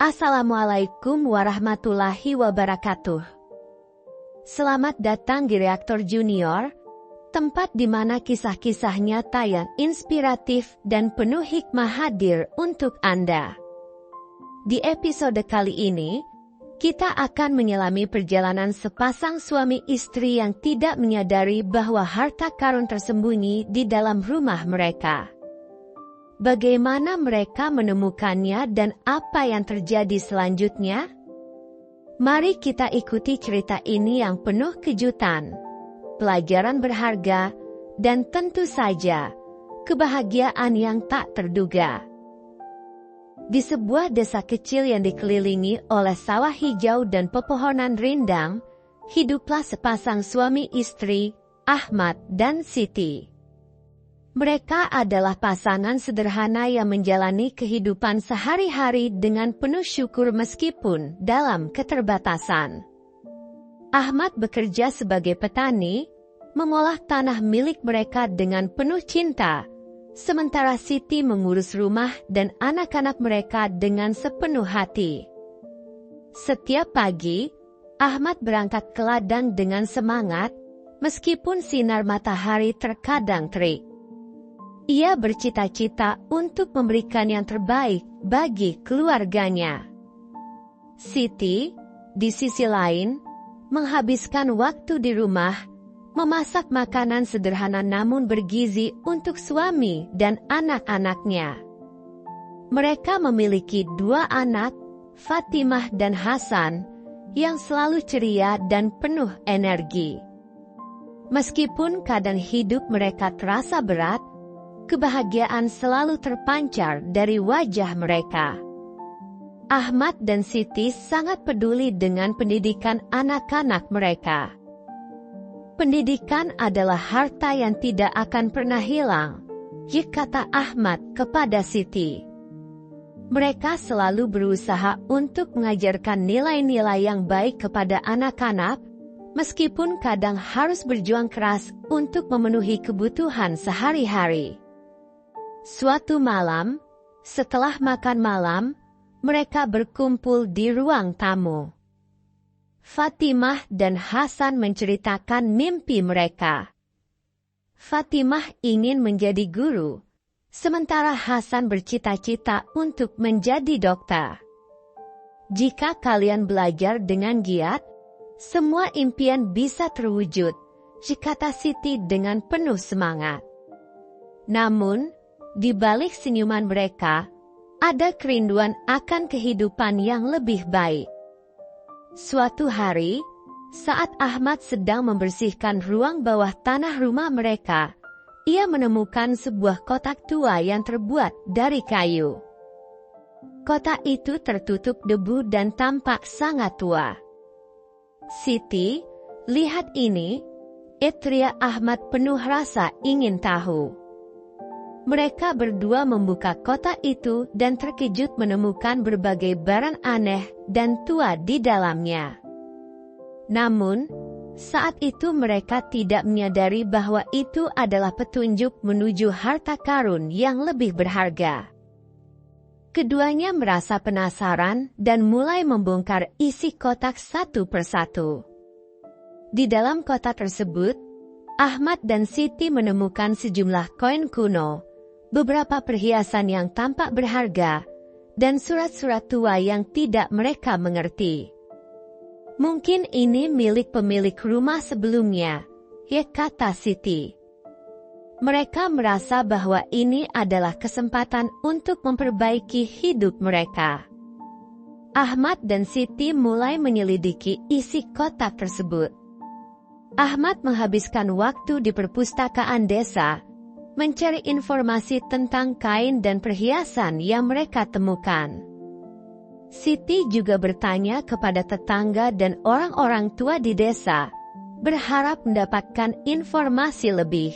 Assalamualaikum warahmatullahi wabarakatuh. Selamat datang di Reaktor Junior, tempat di mana kisah-kisah nyata yang inspiratif dan penuh hikmah hadir untuk Anda. Di episode kali ini, kita akan menyelami perjalanan sepasang suami istri yang tidak menyadari bahwa harta karun tersembunyi di dalam rumah mereka. Bagaimana mereka menemukannya dan apa yang terjadi selanjutnya? Mari kita ikuti cerita ini yang penuh kejutan, pelajaran berharga, dan tentu saja, kebahagiaan yang tak terduga. Di sebuah desa kecil yang dikelilingi oleh sawah hijau dan pepohonan rindang, hiduplah sepasang suami istri, Ahmad dan Siti. Mereka adalah pasangan sederhana yang menjalani kehidupan sehari-hari dengan penuh syukur meskipun dalam keterbatasan. Ahmad bekerja sebagai petani, mengolah tanah milik mereka dengan penuh cinta, sementara Siti mengurus rumah dan anak-anak mereka dengan sepenuh hati. Setiap pagi, Ahmad berangkat ke ladang dengan semangat, meskipun sinar matahari terkadang terik. Ia bercita-cita untuk memberikan yang terbaik bagi keluarganya. Siti, di sisi lain, menghabiskan waktu di rumah, memasak makanan sederhana namun bergizi untuk suami dan anak-anaknya. Mereka memiliki dua anak, Fatimah dan Hasan, yang selalu ceria dan penuh energi. Meskipun kadang hidup mereka terasa berat, kebahagiaan selalu terpancar dari wajah mereka. Ahmad dan Siti sangat peduli dengan pendidikan anak-anak mereka. Pendidikan adalah harta yang tidak akan pernah hilang, kata Ahmad kepada Siti. Mereka selalu berusaha untuk mengajarkan nilai-nilai yang baik kepada anak-anak, meskipun kadang harus berjuang keras untuk memenuhi kebutuhan sehari-hari. Suatu malam, setelah makan malam, mereka berkumpul di ruang tamu. Fatimah dan Hasan menceritakan mimpi mereka. Fatimah ingin menjadi guru, sementara Hasan bercita-cita untuk menjadi dokter. Jika kalian belajar dengan giat, semua impian bisa terwujud, kata Siti dengan penuh semangat. Namun, di balik senyuman mereka, ada kerinduan akan kehidupan yang lebih baik. Suatu hari, saat Ahmad sedang membersihkan ruang bawah tanah rumah mereka, ia menemukan sebuah kotak tua yang terbuat dari kayu. Kotak itu tertutup debu dan tampak sangat tua. Siti, lihat ini, teriak Ahmad penuh rasa ingin tahu. Mereka berdua membuka kotak itu dan terkejut menemukan berbagai barang aneh dan tua di dalamnya. Namun, saat itu mereka tidak menyadari bahwa itu adalah petunjuk menuju harta karun yang lebih berharga. Keduanya merasa penasaran dan mulai membongkar isi kotak satu persatu. Di dalam kotak tersebut, Ahmad dan Siti menemukan sejumlah koin kuno, beberapa perhiasan yang tampak berharga, dan surat-surat tua yang tidak mereka mengerti. Mungkin ini milik pemilik rumah sebelumnya, kata Siti. Mereka merasa bahwa ini adalah kesempatan untuk memperbaiki hidup mereka. Ahmad dan Siti mulai menyelidiki isi kotak tersebut. Ahmad menghabiskan waktu di perpustakaan desa, mencari informasi tentang kain dan perhiasan yang mereka temukan. Siti juga bertanya kepada tetangga dan orang-orang tua di desa, berharap mendapatkan informasi lebih.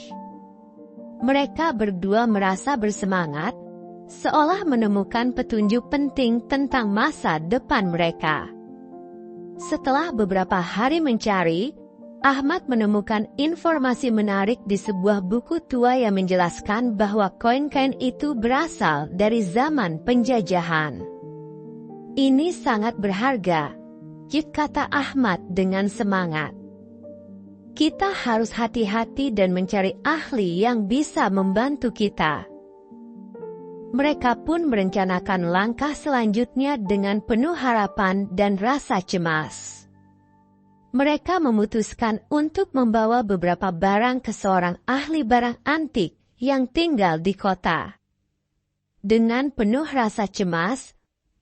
Mereka berdua merasa bersemangat, seolah menemukan petunjuk penting tentang masa depan mereka. Setelah beberapa hari mencari, Ahmad menemukan informasi menarik di sebuah buku tua yang menjelaskan bahwa koin-koin itu berasal dari zaman penjajahan. Ini sangat berharga, kata Ahmad dengan semangat. Kita harus hati-hati dan mencari ahli yang bisa membantu kita. Mereka pun merencanakan langkah selanjutnya dengan penuh harapan dan rasa cemas. Mereka memutuskan untuk membawa beberapa barang ke seorang ahli barang antik yang tinggal di kota. Dengan penuh rasa cemas,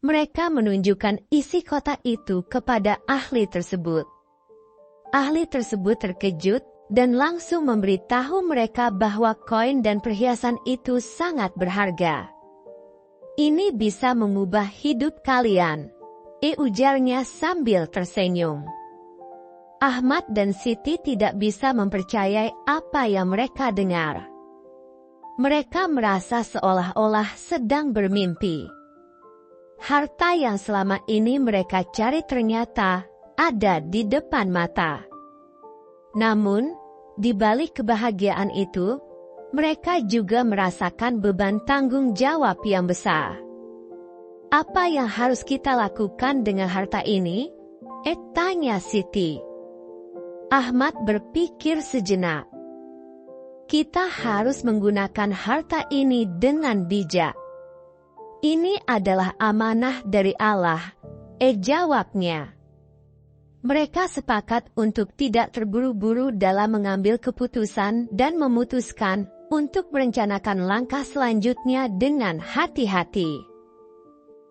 mereka menunjukkan isi kotak itu kepada ahli tersebut. Ahli tersebut terkejut dan langsung memberitahu mereka bahwa koin dan perhiasan itu sangat berharga. Ini bisa mengubah hidup kalian, ujarnya sambil tersenyum. Ahmad dan Siti tidak bisa mempercayai apa yang mereka dengar. Mereka merasa seolah-olah sedang bermimpi. Harta yang selama ini mereka cari ternyata ada di depan mata. Namun, di balik kebahagiaan itu, mereka juga merasakan beban tanggung jawab yang besar. Apa yang harus kita lakukan dengan harta ini? Tanya Siti. Ahmad berpikir sejenak. Kita harus menggunakan harta ini dengan bijak. Ini adalah amanah dari Allah, jawabnya. Mereka sepakat untuk tidak terburu-buru dalam mengambil keputusan dan memutuskan untuk merencanakan langkah selanjutnya dengan hati-hati.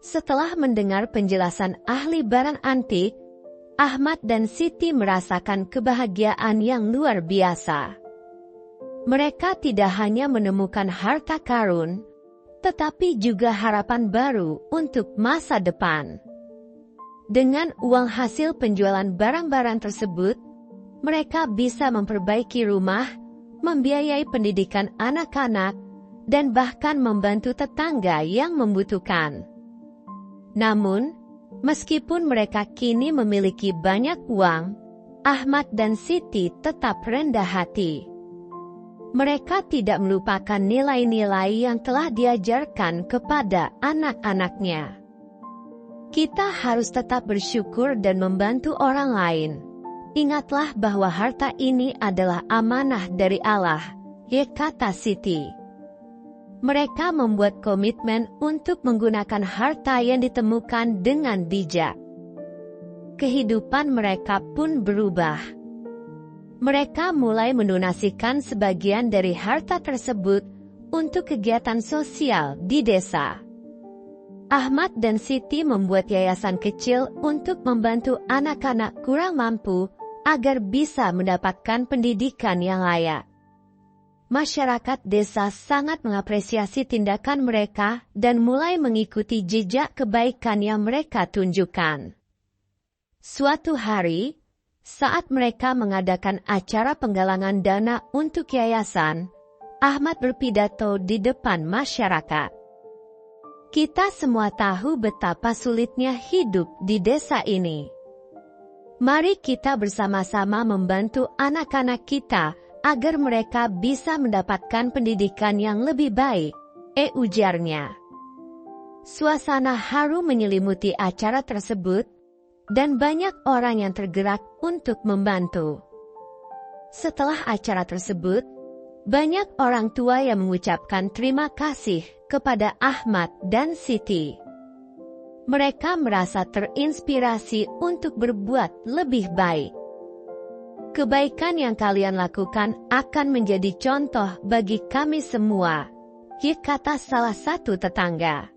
Setelah mendengar penjelasan ahli barang antik, Ahmad dan Siti merasakan kebahagiaan yang luar biasa. Mereka tidak hanya menemukan harta karun, tetapi juga harapan baru untuk masa depan. Dengan uang hasil penjualan barang-barang tersebut, mereka bisa memperbaiki rumah, membiayai pendidikan anak-anak, dan bahkan membantu tetangga yang membutuhkan. Namun, meskipun mereka kini memiliki banyak uang, Ahmad dan Siti tetap rendah hati. Mereka tidak melupakan nilai-nilai yang telah diajarkan kepada anak-anaknya. Kita harus tetap bersyukur dan membantu orang lain. Ingatlah bahwa harta ini adalah amanah dari Allah, kata Siti. Mereka membuat komitmen untuk menggunakan harta yang ditemukan dengan bijak. Kehidupan mereka pun berubah. Mereka mulai mendonasikan sebagian dari harta tersebut untuk kegiatan sosial di desa. Ahmad dan Siti membuat yayasan kecil untuk membantu anak-anak kurang mampu agar bisa mendapatkan pendidikan yang layak. Masyarakat desa sangat mengapresiasi tindakan mereka dan mulai mengikuti jejak kebaikan yang mereka tunjukkan. Suatu hari, saat mereka mengadakan acara penggalangan dana untuk yayasan, Ahmad berpidato di depan masyarakat. Kita semua tahu betapa sulitnya hidup di desa ini. Mari kita bersama-sama membantu anak-anak kita agar mereka bisa mendapatkan pendidikan yang lebih baik, ujarnya. Suasana haru menyelimuti acara tersebut, dan banyak orang yang tergerak untuk membantu. Setelah acara tersebut, banyak orang tua yang mengucapkan terima kasih kepada Ahmad dan Siti. Mereka merasa terinspirasi untuk berbuat lebih baik. Kebaikan yang kalian lakukan akan menjadi contoh bagi kami semua, kata salah satu tetangga.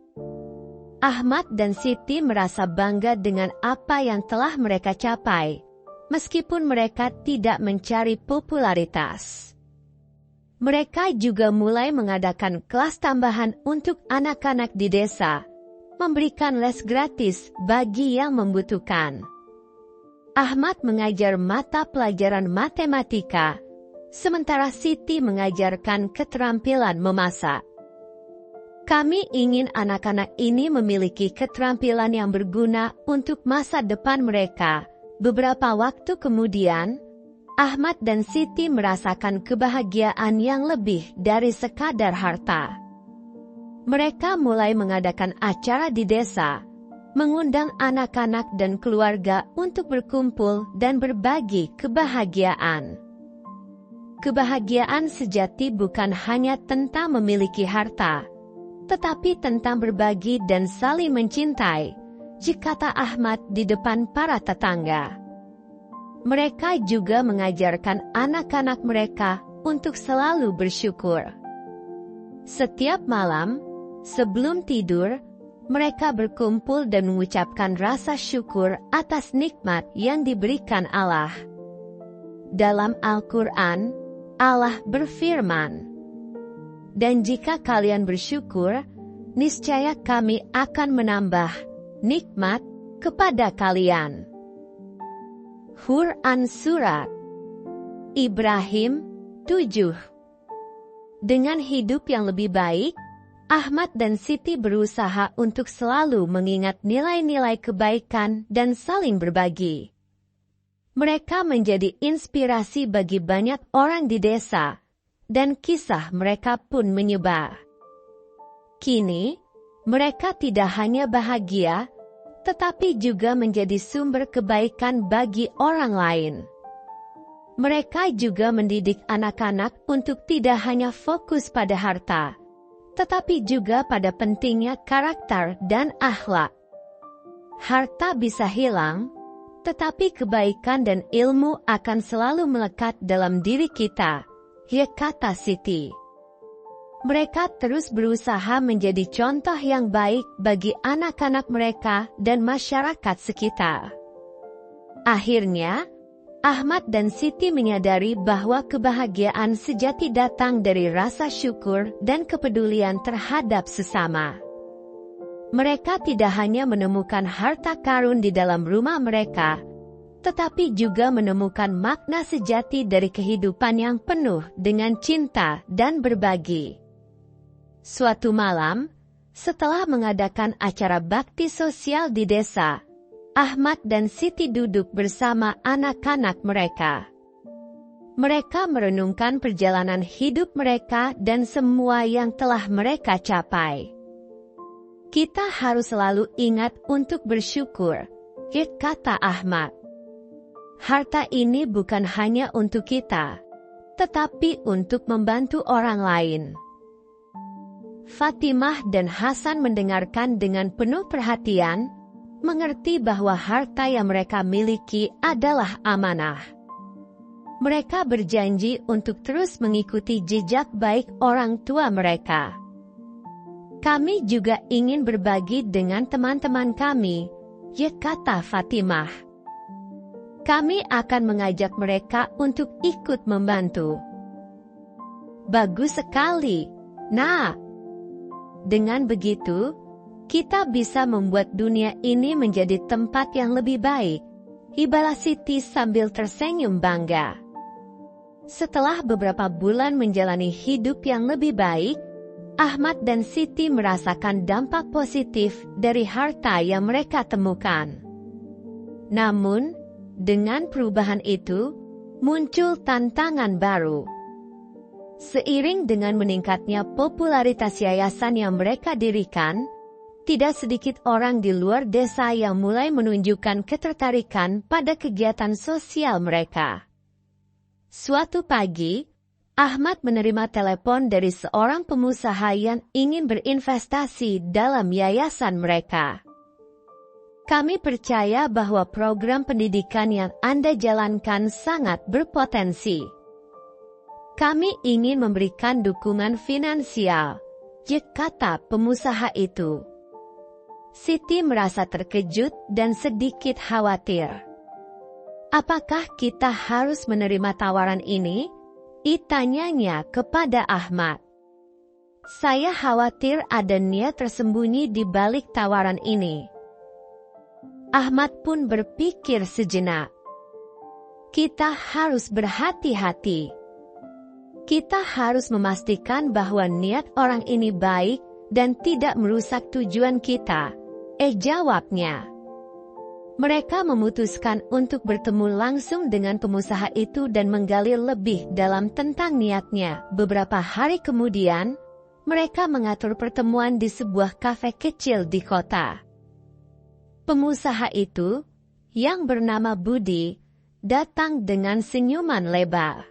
Ahmad dan Siti merasa bangga dengan apa yang telah mereka capai, meskipun mereka tidak mencari popularitas. Mereka juga mulai mengadakan kelas tambahan untuk anak-anak di desa, memberikan les gratis bagi yang membutuhkan. Ahmad mengajar mata pelajaran matematika, sementara Siti mengajarkan keterampilan memasak. Kami ingin anak-anak ini memiliki keterampilan yang berguna untuk masa depan mereka. Beberapa waktu kemudian, Ahmad dan Siti merasakan kebahagiaan yang lebih dari sekadar harta. Mereka mulai mengadakan acara di desa, mengundang anak-anak dan keluarga untuk berkumpul dan berbagi kebahagiaan. Kebahagiaan sejati bukan hanya tentang memiliki harta, tetapi tentang berbagi dan saling mencintai, kata Ahmad di depan para tetangga. Mereka juga mengajarkan anak-anak mereka untuk selalu bersyukur. Setiap malam, sebelum tidur, mereka berkumpul dan mengucapkan rasa syukur atas nikmat yang diberikan Allah. Dalam Al-Quran, Allah berfirman, "Dan jika kalian bersyukur, niscaya kami akan menambah nikmat kepada kalian." Quran Surat Ibrahim 7. Dengan hidup yang lebih baik, Ahmad dan Siti berusaha untuk selalu mengingat nilai-nilai kebaikan dan saling berbagi. Mereka menjadi inspirasi bagi banyak orang di desa, dan kisah mereka pun menyebar. Kini, mereka tidak hanya bahagia, tetapi juga menjadi sumber kebaikan bagi orang lain. Mereka juga mendidik anak-anak untuk tidak hanya fokus pada harta, tetapi juga pada pentingnya karakter dan akhlak. Harta bisa hilang, tetapi kebaikan dan ilmu akan selalu melekat dalam diri kita, kata Siti. Mereka terus berusaha menjadi contoh yang baik bagi anak-anak mereka dan masyarakat sekitar. Akhirnya, Ahmad dan Siti menyadari bahwa kebahagiaan sejati datang dari rasa syukur dan kepedulian terhadap sesama. Mereka tidak hanya menemukan harta karun di dalam rumah mereka, tetapi juga menemukan makna sejati dari kehidupan yang penuh dengan cinta dan berbagi. Suatu malam, setelah mengadakan acara bakti sosial di desa, Ahmad dan Siti duduk bersama anak-anak mereka. Mereka merenungkan perjalanan hidup mereka dan semua yang telah mereka capai. Kita harus selalu ingat untuk bersyukur, kata Ahmad. Harta ini bukan hanya untuk kita, tetapi untuk membantu orang lain. Fatimah dan Hasan mendengarkan dengan penuh perhatian, mengerti bahwa harta yang mereka miliki adalah amanah. Mereka berjanji untuk terus mengikuti jejak baik orang tua mereka. Kami juga ingin berbagi dengan teman-teman kami, kata Fatimah. Kami akan mengajak mereka untuk ikut membantu. Bagus sekali, Nak. Dengan begitu, kita bisa membuat dunia ini menjadi tempat yang lebih baik, hibala Siti sambil tersenyum bangga. Setelah beberapa bulan menjalani hidup yang lebih baik, Ahmad dan Siti merasakan dampak positif dari harta yang mereka temukan. Namun, dengan perubahan itu, muncul tantangan baru. Seiring dengan meningkatnya popularitas yayasan yang mereka dirikan, tidak sedikit orang di luar desa yang mulai menunjukkan ketertarikan pada kegiatan sosial mereka. Suatu pagi, Ahmad menerima telepon dari seorang pengusaha yang ingin berinvestasi dalam yayasan mereka. Kami percaya bahwa program pendidikan yang Anda jalankan sangat berpotensi. Kami ingin memberikan dukungan finansial, kata pengusaha itu. Siti merasa terkejut dan sedikit khawatir. Apakah kita harus menerima tawaran ini? Tanyanya kepada Ahmad. Saya khawatir ada niat tersembunyi di balik tawaran ini. Ahmad pun berpikir sejenak. Kita harus berhati-hati. Kita harus memastikan bahwa niat orang ini baik dan tidak merusak tujuan kita. Jawabnya. Mereka memutuskan untuk bertemu langsung dengan pengusaha itu dan menggali lebih dalam tentang niatnya. Beberapa hari kemudian, mereka mengatur pertemuan di sebuah kafe kecil di kota. Pengusaha itu, yang bernama Budi, datang dengan senyuman lebar.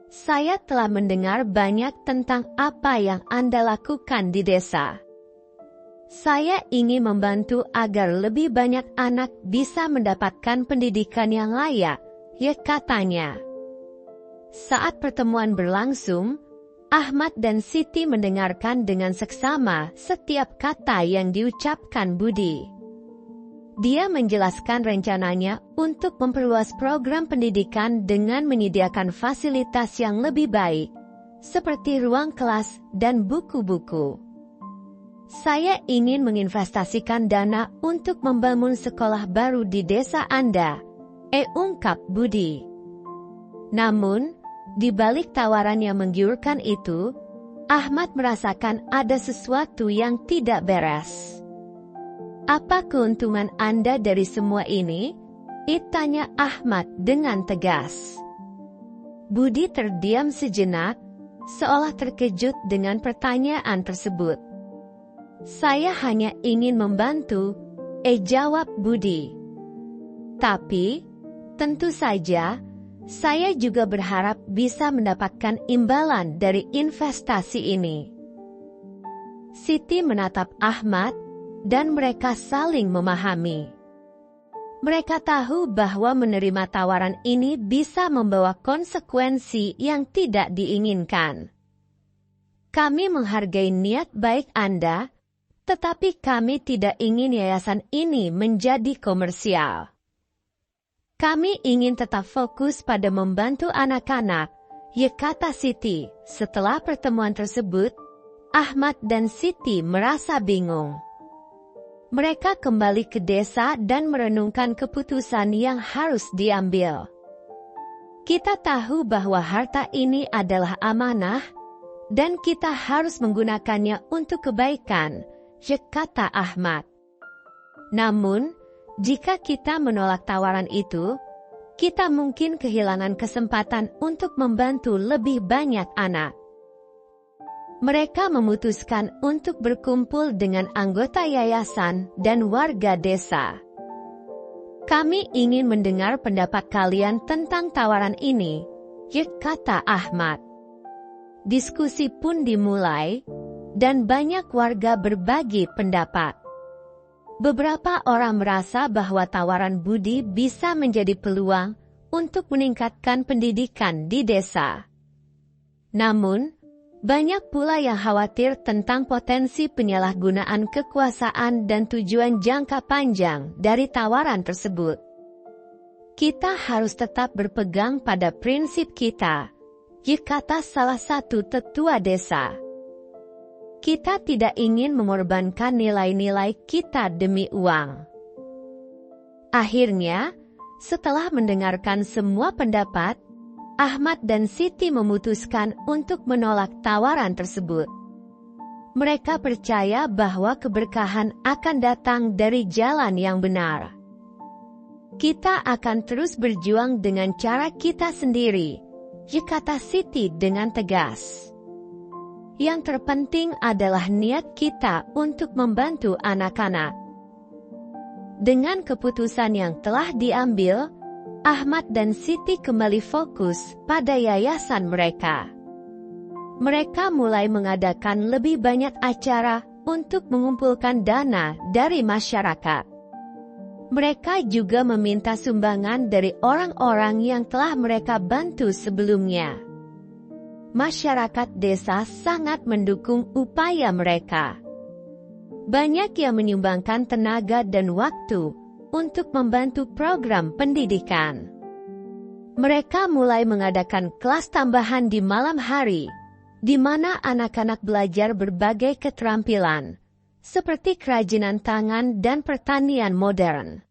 Saya telah mendengar banyak tentang apa yang Anda lakukan di desa. Saya ingin membantu agar lebih banyak anak bisa mendapatkan pendidikan yang layak, ya katanya. Saat pertemuan berlangsung, Ahmad dan Siti mendengarkan dengan seksama setiap kata yang diucapkan Budi. Dia menjelaskan rencananya untuk memperluas program pendidikan dengan menyediakan fasilitas yang lebih baik, seperti ruang kelas dan buku-buku. Saya ingin menginvestasikan dana untuk membangun sekolah baru di desa Anda, ungkap Budi. Namun, di balik tawaran yang menggiurkan itu, Ahmad merasakan ada sesuatu yang tidak beres. Apa keuntungan Anda dari semua ini? Tanya Ahmad dengan tegas. Budi terdiam sejenak, seolah terkejut dengan pertanyaan tersebut. Saya hanya ingin membantu, jawab Budi. Tapi, tentu saja, saya juga berharap bisa mendapatkan imbalan dari investasi ini. Siti menatap Ahmad, dan mereka saling memahami. Mereka tahu bahwa menerima tawaran ini bisa membawa konsekuensi yang tidak diinginkan. Kami menghargai niat baik Anda, tetapi kami tidak ingin yayasan ini menjadi komersial. Kami ingin tetap fokus pada membantu anak-anak, ya kata Siti. Setelah pertemuan tersebut, Ahmad dan Siti merasa bingung. Mereka kembali ke desa dan merenungkan keputusan yang harus diambil. Kita tahu bahwa harta ini adalah amanah, dan kita harus menggunakannya untuk kebaikan, kata Ahmad. Namun, jika kita menolak tawaran itu, kita mungkin kehilangan kesempatan untuk membantu lebih banyak anak. Mereka memutuskan untuk berkumpul dengan anggota yayasan dan warga desa. Kami ingin mendengar pendapat kalian tentang tawaran ini, kata Ahmad. Diskusi pun dimulai, dan banyak warga berbagi pendapat. Beberapa orang merasa bahwa tawaran Budi bisa menjadi peluang untuk meningkatkan pendidikan di desa. Namun, banyak pula yang khawatir tentang potensi penyalahgunaan kekuasaan dan tujuan jangka panjang dari tawaran tersebut. Kita harus tetap berpegang pada prinsip kita, kata salah satu tetua desa. Kita tidak ingin mengorbankan nilai-nilai kita demi uang. Akhirnya, setelah mendengarkan semua pendapat, Ahmad dan Siti memutuskan untuk menolak tawaran tersebut. Mereka percaya bahwa keberkahan akan datang dari jalan yang benar. Kita akan terus berjuang dengan cara kita sendiri, kata Siti dengan tegas. Yang terpenting adalah niat kita untuk membantu anak-anak. Dengan keputusan yang telah diambil, Ahmad dan Siti kembali fokus pada yayasan mereka. Mereka mulai mengadakan lebih banyak acara untuk mengumpulkan dana dari masyarakat. Mereka juga meminta sumbangan dari orang-orang yang telah mereka bantu sebelumnya. Masyarakat desa sangat mendukung upaya mereka. Banyak yang menyumbangkan tenaga dan waktu untuk membantu program pendidikan. Mereka mulai mengadakan kelas tambahan di malam hari, di mana anak-anak belajar berbagai keterampilan, seperti kerajinan tangan dan pertanian modern.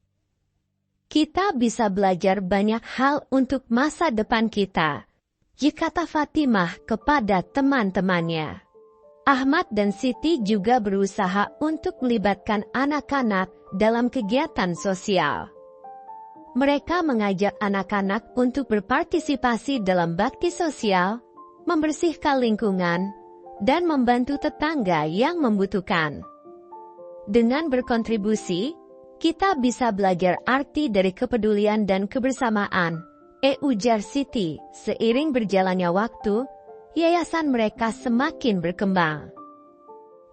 Kita bisa belajar banyak hal untuk masa depan kita, kata Fatimah kepada teman-temannya. Ahmad dan Siti juga berusaha untuk melibatkan anak-anak dalam kegiatan sosial. Mereka mengajak anak-anak untuk berpartisipasi dalam bakti sosial, membersihkan lingkungan, dan membantu tetangga yang membutuhkan. Dengan berkontribusi, Kita bisa belajar arti dari kepedulian dan kebersamaan, ujar Siti. Seiring berjalannya waktu, yayasan mereka semakin berkembang.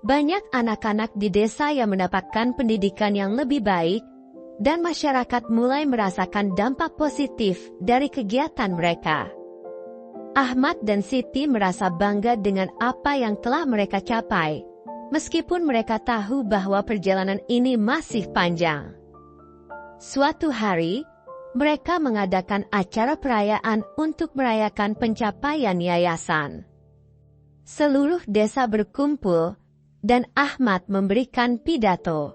Banyak anak-anak di desa yang mendapatkan pendidikan yang lebih baik, dan masyarakat mulai merasakan dampak positif dari kegiatan mereka. Ahmad dan Siti merasa bangga dengan apa yang telah mereka capai, meskipun mereka tahu bahwa perjalanan ini masih panjang. Suatu hari, mereka mengadakan acara perayaan untuk merayakan pencapaian yayasan. Seluruh desa berkumpul, dan Ahmad memberikan pidato.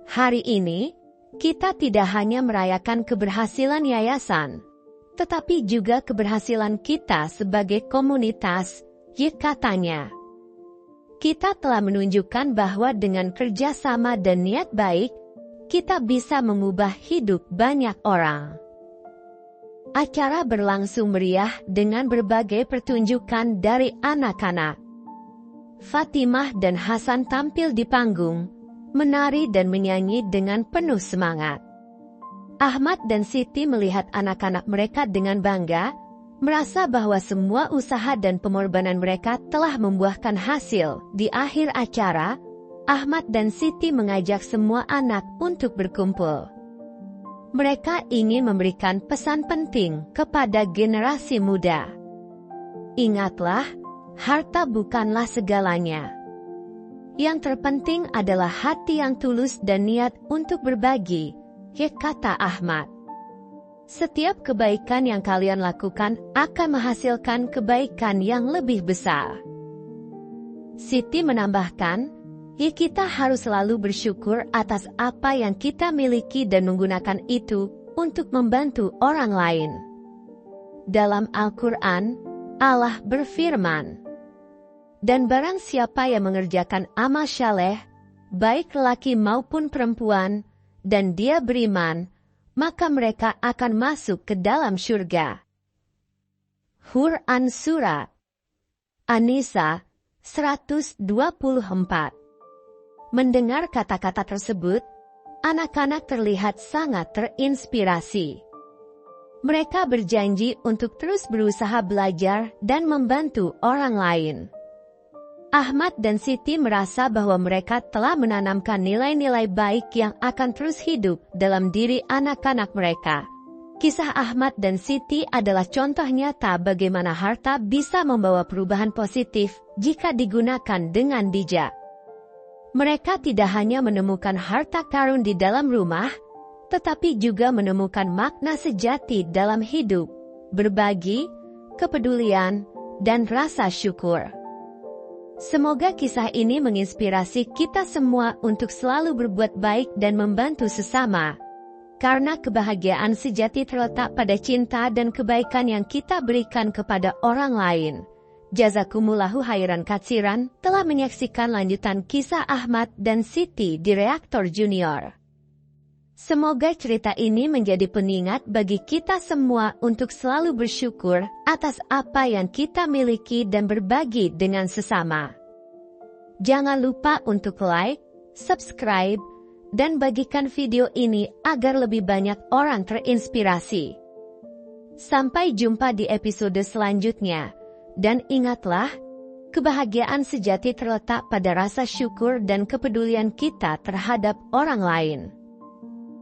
Hari ini, kita tidak hanya merayakan keberhasilan yayasan, tetapi juga keberhasilan kita sebagai komunitas, katanya. Kita telah menunjukkan bahwa dengan kerjasama dan niat baik, kita bisa mengubah hidup banyak orang. Acara berlangsung meriah dengan berbagai pertunjukan dari anak-anak. Fatimah dan Hasan tampil di panggung, menari dan menyanyi dengan penuh semangat. Ahmad dan Siti melihat anak-anak mereka dengan bangga, merasa bahwa semua usaha dan pengorbanan mereka telah membuahkan hasil. Di akhir acara, Ahmad dan Siti mengajak semua anak untuk berkumpul. Mereka ingin memberikan pesan penting kepada generasi muda. Ingatlah, harta bukanlah segalanya. Yang terpenting adalah hati yang tulus dan niat untuk berbagi, kata Ahmad. Setiap kebaikan yang kalian lakukan akan menghasilkan kebaikan yang lebih besar. Siti menambahkan, kita harus selalu bersyukur atas apa yang kita miliki dan menggunakan itu untuk membantu orang lain. Dalam Al-Quran, Allah berfirman, dan barang siapa yang mengerjakan amal saleh, baik lelaki maupun perempuan, dan dia beriman, maka mereka akan masuk ke dalam syurga. Quran Surat An-Nisa 124. Mendengar kata-kata tersebut, anak-anak terlihat sangat terinspirasi. Mereka berjanji untuk terus berusaha belajar dan membantu orang lain. Ahmad dan Siti merasa bahwa mereka telah menanamkan nilai-nilai baik yang akan terus hidup dalam diri anak-anak mereka. Kisah Ahmad dan Siti adalah contoh nyata bagaimana harta bisa membawa perubahan positif jika digunakan dengan bijak. Mereka tidak hanya menemukan harta karun di dalam rumah, tetapi juga menemukan makna sejati dalam hidup, berbagi, kepedulian, dan rasa syukur. Semoga kisah ini menginspirasi kita semua untuk selalu berbuat baik dan membantu sesama, karena kebahagiaan sejati terletak pada cinta dan kebaikan yang kita berikan kepada orang lain. Jazakumullahu khairan katsiran telah menyaksikan lanjutan kisah Ahmad dan Siti di Reaktor Junior. Semoga cerita ini menjadi pengingat bagi kita semua untuk selalu bersyukur atas apa yang kita miliki dan berbagi dengan sesama. Jangan lupa untuk like, subscribe, dan bagikan video ini agar lebih banyak orang terinspirasi. Sampai jumpa di episode selanjutnya, dan ingatlah, kebahagiaan sejati terletak pada rasa syukur dan kepedulian kita terhadap orang lain.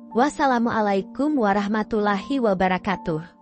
Wassalamualaikum warahmatullahi wabarakatuh.